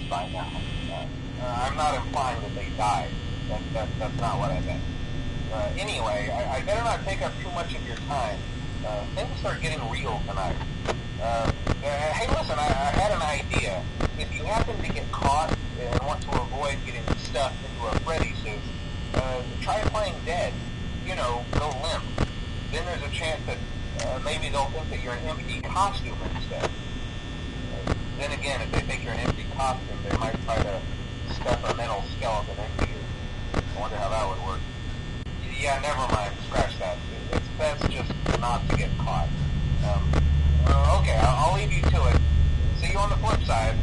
by now. I'm not implying that they died. That's not what I meant. Anyway, I better not take up too much of your time. Things start getting real tonight. Hey, listen, I had an idea. If you happen to get caught and want to avoid getting stuffed into a Freddy suit, try playing dead. You know, go limp. Then there's a chance that maybe they'll think that you're an empty costume instead. Then again, if they think you're an empty costume, they might try to stuff a mental skeleton into you. I wonder how that would work. Yeah, never mind. Scratch that. It's best just not to get caught. Okay, I'll leave you to it. See you on the flip side.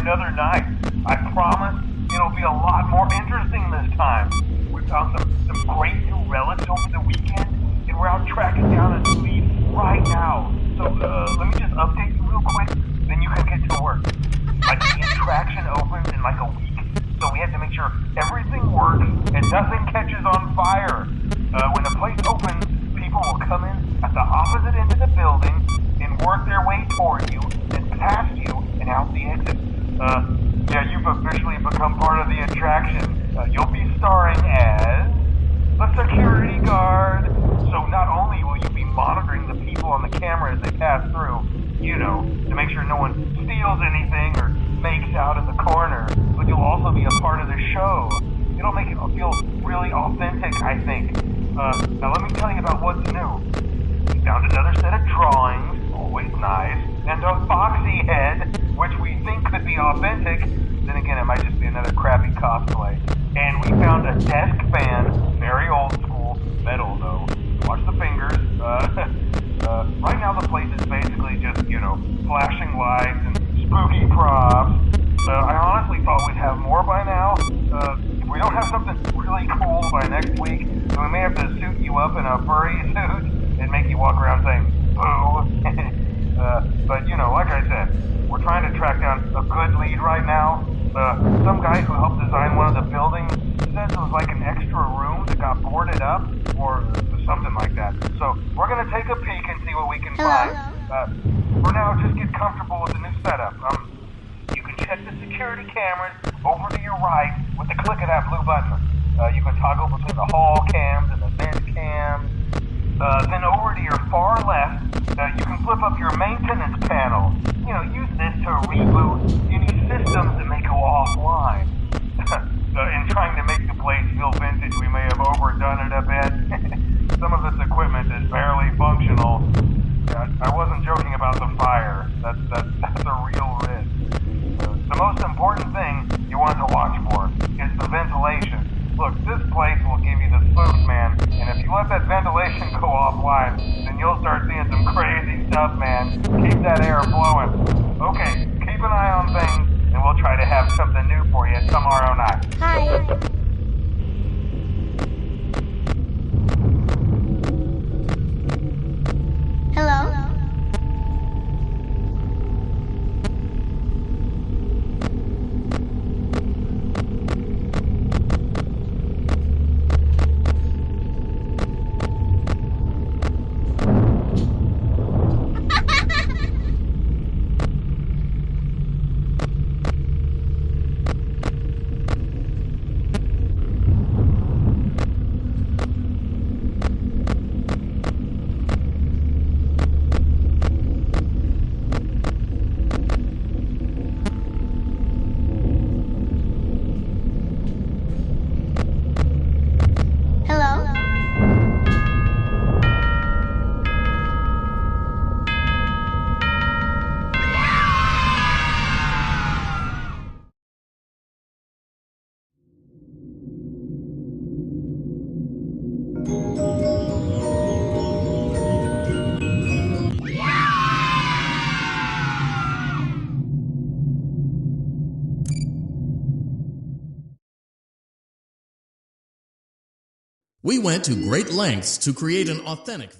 another night. I promise it'll be a lot more interesting this time. We found some great new relics over the weekend, and we're out tracking down a new lead right now. So let me just update you real quick, then you can get to work. Like, the attraction opens in like a week, so we have to make sure everything works and nothing catches on fire. When the place opens, people will come in at the opposite end of the building and work their way toward you and past you and out the exit. Yeah, you've officially become part of the attraction. You'll be starring as a security guard. So not only will you be monitoring the people on the camera as they pass through, you know, to make sure no one steals anything or makes out in the corner, but you'll also be a part of the show. It'll make it feel really authentic, I think. Now let me tell you about what's new. We found another set of drawings, always nice, and a foxy head, which we think could be authentic. Then again, it might just be another crappy cosplay. And we found a desk fan, very old school, metal though. Watch the fingers. Right now the place is basically just, you know, flashing lights and spooky props. I honestly thought we'd have more by now. If we don't have something really cool by next week, then we may have to suit you up in a furry suit and make you walk around saying, boo. But, you know, like I said, we're trying to track down a good lead right now. Some guy who helped design one of the buildings says it was like an extra room that got boarded up or something like that. So we're going to take a peek and see what we can find. For now, just get comfortable with the new setup. You can check the security cameras over to your right with the click of that blue button. You can toggle between the hall cams and the vent cams. Then over to your far left, you can flip up your maintenance panel. You know, use this to reboot any systems that may go offline. In trying to make the place feel vintage, we may have overdone it a bit. Some of this equipment is barely functional. I wasn't joking about the fire. That's a real risk. The most important thing you want to watch for is the ventilation. Look, this place will give you the spooks, man, and if you let that ventilation go offline, then you'll start seeing some crazy stuff, man. Keep that air flowing. Okay, keep an eye on things, and we'll try to have something new for you tomorrow night. Hi. Hello? We went to great lengths to create an authentic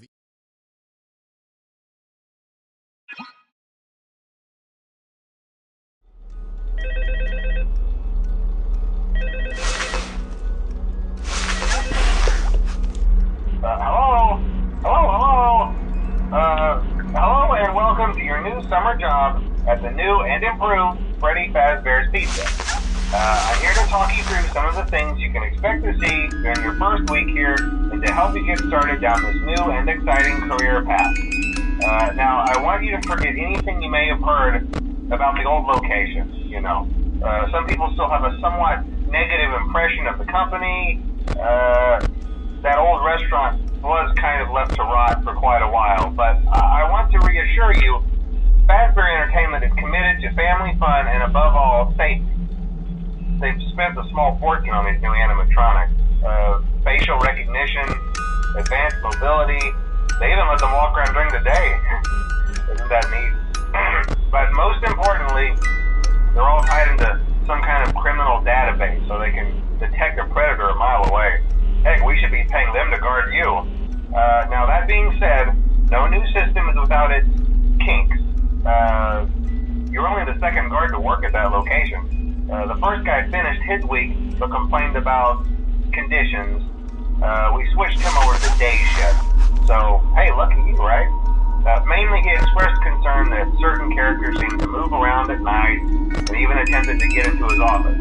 Hello and welcome to your new summer job at the new and improved Freddy Fazbear's Pizza. I'm here to talk you through some of the things you can expect to see during your first week here and to help you get started down this new and exciting career path. Now, I want you to forget anything you may have heard about the old location, you know. Some people still have a somewhat negative impression of the company. That old restaurant was kind of left to rot for quite a while, but I want to reassure you, Fazbear Entertainment is committed to family fun and above all, safety. They've spent a small fortune on these new animatronics. Facial recognition, advanced mobility, they even let them walk around during the day. Isn't that neat? But most importantly, They're all tied into some kind of criminal database so they can detect a predator a mile away. Heck, we should be paying them to guard you. Now that being said, no new system is without its kinks. You're only the second guard to work at that location. The first guy finished his week but complained about conditions. We switched him over to the day shift. So, hey, lucky you, right? Mainly he expressed concern that certain characters seemed to move around at night and even attempted to get into his office.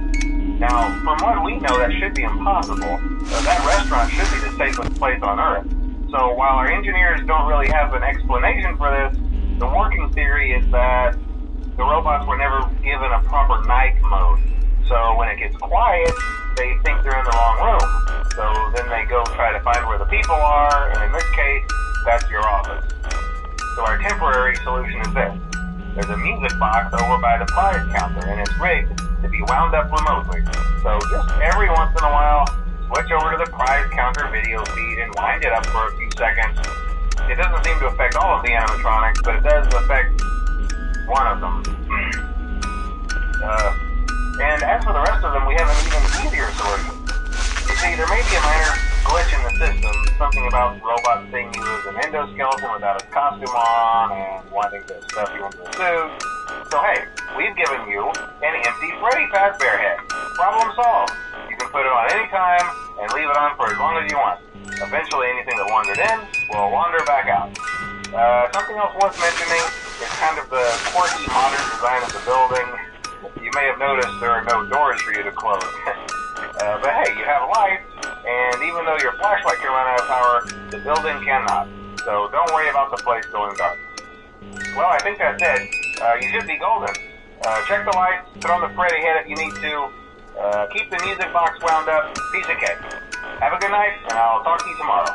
Now, from what we know, that should be impossible. That restaurant should be the safest place on Earth. So while our engineers don't really have an explanation for this, the working theory is that the robots were never given a proper night mode. So when it gets quiet, they think they're in the wrong room. So then they go try to find where the people are, and in this case, that's your office. So our temporary solution is this. There's a music box over by the prize counter, and it's rigged to be wound up remotely. So just every once in a while, switch over to the prize counter video feed and wind it up for a few seconds. It doesn't seem to affect all of the animatronics, but it does affect one of them. And as for the rest of them, we have an even easier solution. You see, there may be a minor glitch in the system, something about robots seeing you as an endoskeleton without a costume on and wanting to stuff you into a suit. So hey, we've given you an empty Freddy Fazbear head. Problem solved. You can put it on any time and leave it on for as long as you want. Eventually anything that wandered in will wander back out. Something else worth mentioning is kind of the quirky modern design of the building. You may have noticed there are no doors for you to close. But hey, you have lights, and even though your flashlight can run out of power, the building cannot. So don't worry about the place going dark. Well, I think that's it. You should be golden. Check the lights, put on the Freddy head if you need to. Keep the music box wound up. Piece of cake. Have a good night, and I'll talk to you tomorrow.